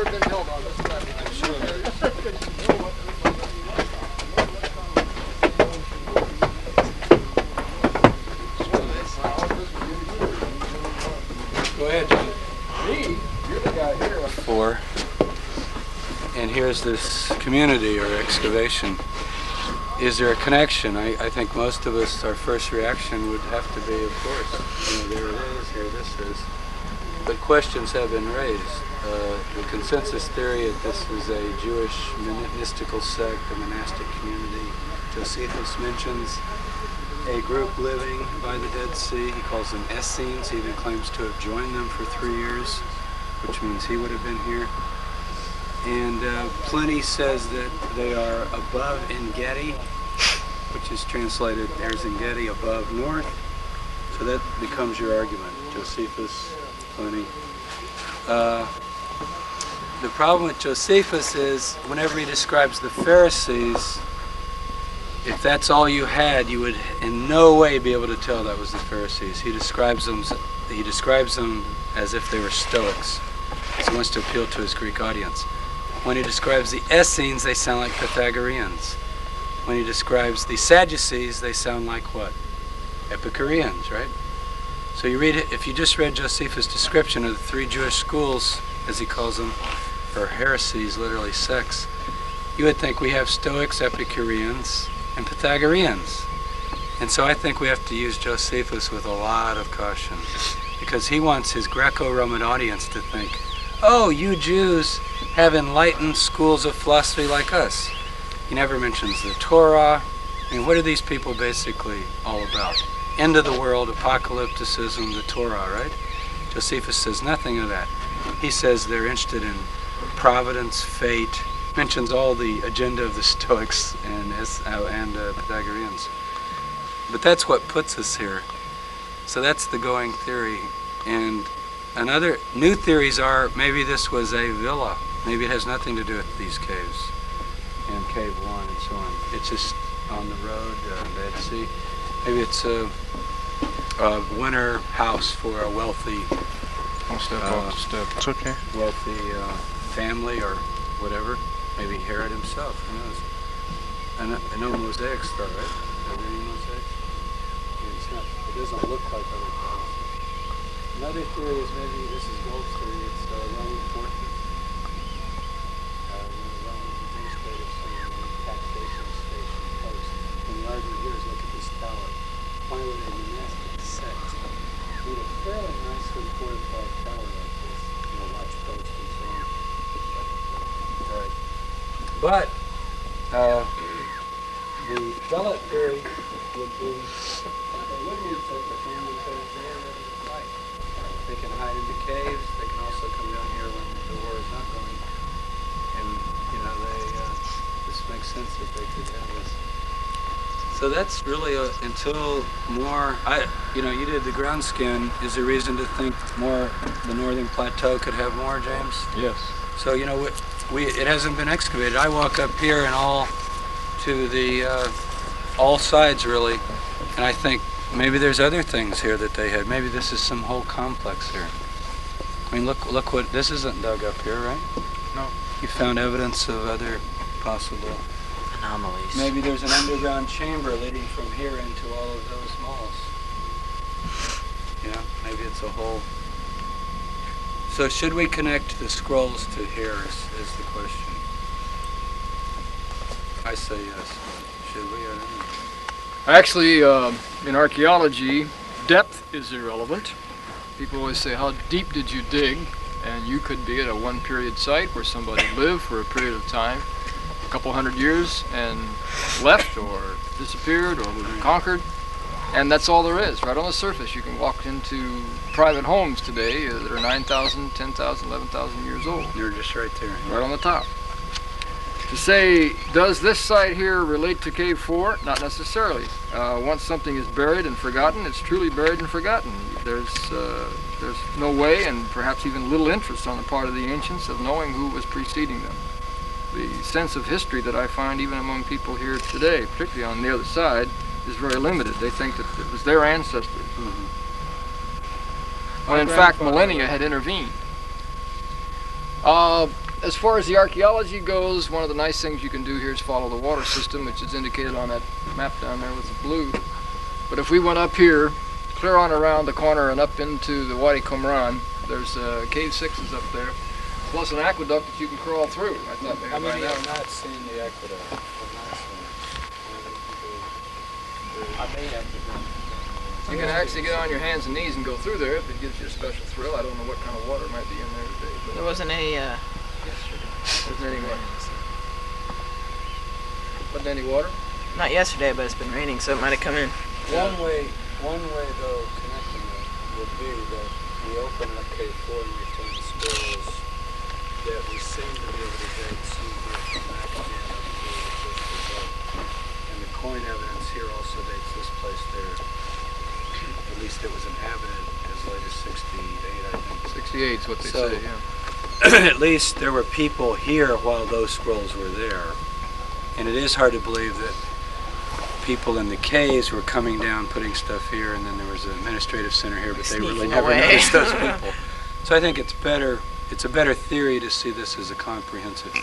never been held on this level. I'm sure. Go ahead, John. Me? You're the guy here. 4. And here's this community or excavation. Is there a connection? I think most of us, our first reaction would have to be, of course, there it is, here this is. But questions have been raised. The consensus theory that this is a Jewish mystical sect, a monastic community. Josephus mentions a group living by the Dead Sea. He calls them Essenes. He even claims to have joined them for 3 years, which means he would have been here. And Pliny says that they are above En-Gedi, which is translated there's En-Gedi above north. So that becomes your argument, Josephus, Pliny. The problem with Josephus is whenever he describes the Pharisees, if that's all you had, you would in no way be able to tell that was the Pharisees. He describes them as if they were Stoics. So he wants to appeal to his Greek audience. When he describes the Essenes, they sound like Pythagoreans. When he describes the Sadducees, they sound like what? Epicureans, right? So you read it, if you just read Josephus' description of the 3 Jewish schools, as he calls them, or heresies, literally sects, you would think we have Stoics, Epicureans, and Pythagoreans. And so I think we have to use Josephus with a lot of caution, because he wants his Greco-Roman audience to think, oh, you Jews have enlightened schools of philosophy like us. He never mentions the Torah. I mean, what are these people basically all about? End of the world, apocalypticism, the Torah, right? Josephus says nothing of that. He says they're interested in providence, fate, mentions all the agenda of the Stoics and Pythagoreans. But that's what puts us here. So that's the going theory. And another new theories are maybe this was a villa. Maybe it has nothing to do with these caves and Cave 1 and so on. It's just on the road, Dead Sea. Maybe it's a winter house for a wealthy, wealthy family or whatever. Maybe Herod himself. Who knows? And no mosaics, though, right? Are there any mosaics? It doesn't look like other things. Another theory is maybe this is Gold's theory. It's Roman fortress. Roman administrative center, taxation station post. And the argument here is look at this tower. Why would a monastic sect need a fairly nicely fortified tower like this? Watch post and so on. Right. But the zealot theory would be they wouldn't use such a thing because they're ready to fight. They can hide in the caves. They can also come down here when the war is not going. And this makes sense that they could have this. So that's really until more. You did the ground scan. Is there reason to think more the northern plateau could have more, James? Yes. So it hasn't been excavated. I walk up here and all to the all sides really, and I think maybe there's other things here that they had. Maybe this is some whole complex here. I mean, look what this isn't dug up here, right? No. You found evidence of other possible anomalies. Maybe there's an underground chamber leading from here into all of those malls. Maybe it's a whole. So should we connect the scrolls to here is the question. I say yes, but should we? I don't know. Actually, in archaeology, depth is irrelevant. People always say, how deep did you dig? And you could be at a one period site where somebody lived for a period of time, a couple hundred years, and left or disappeared or was conquered. And that's all there is, right on the surface. You can walk into private homes today that are 9,000, 10,000, 11,000 years old. You're just right there. Right on the top. To say, does this site here relate to Cave 4? Not necessarily. Once something is buried and forgotten, it's truly buried and forgotten. There's no way, and perhaps even little interest on the part of the ancients of knowing who was preceding them. The sense of history that I find even among people here today, particularly on the other side, is very limited. They think that it was their ancestors. Mm-hmm. When in fact millennia had intervened. as far as the archaeology goes, one of the nice things you can do here is follow the water system, which is indicated on that map down there with the blue. But if we went up here, clear on around the corner and up into the Wadi Qumran, there's Cave 6 is up there, plus an aqueduct that you can crawl through. I thought maybe How many by now. have not seen the aqueduct? I've not seen it. I may have to go. You can actually get on your hands and knees and go through there if it gives you a special thrill. I don't know what kind of water might be in there today. But There wasn't any, isn't any water? Wasn't any water? not yesterday, but it's been raining, so it might have come in. One way though, connecting it would be that we open up K4 and we find scrolls that we seem to be able to date some here from Afghan up to the first result. And the coin evidence here also dates this place there. At least it was inhabited as late as 68, I think. 68 is what they So- say, yeah. At least there were people here while those scrolls were there. And it is hard to believe that people in the caves were coming down, putting stuff here, and then there was an administrative center here, but they really Sneaking never away. noticed those people. So I think it's a better theory to see this as a comprehensive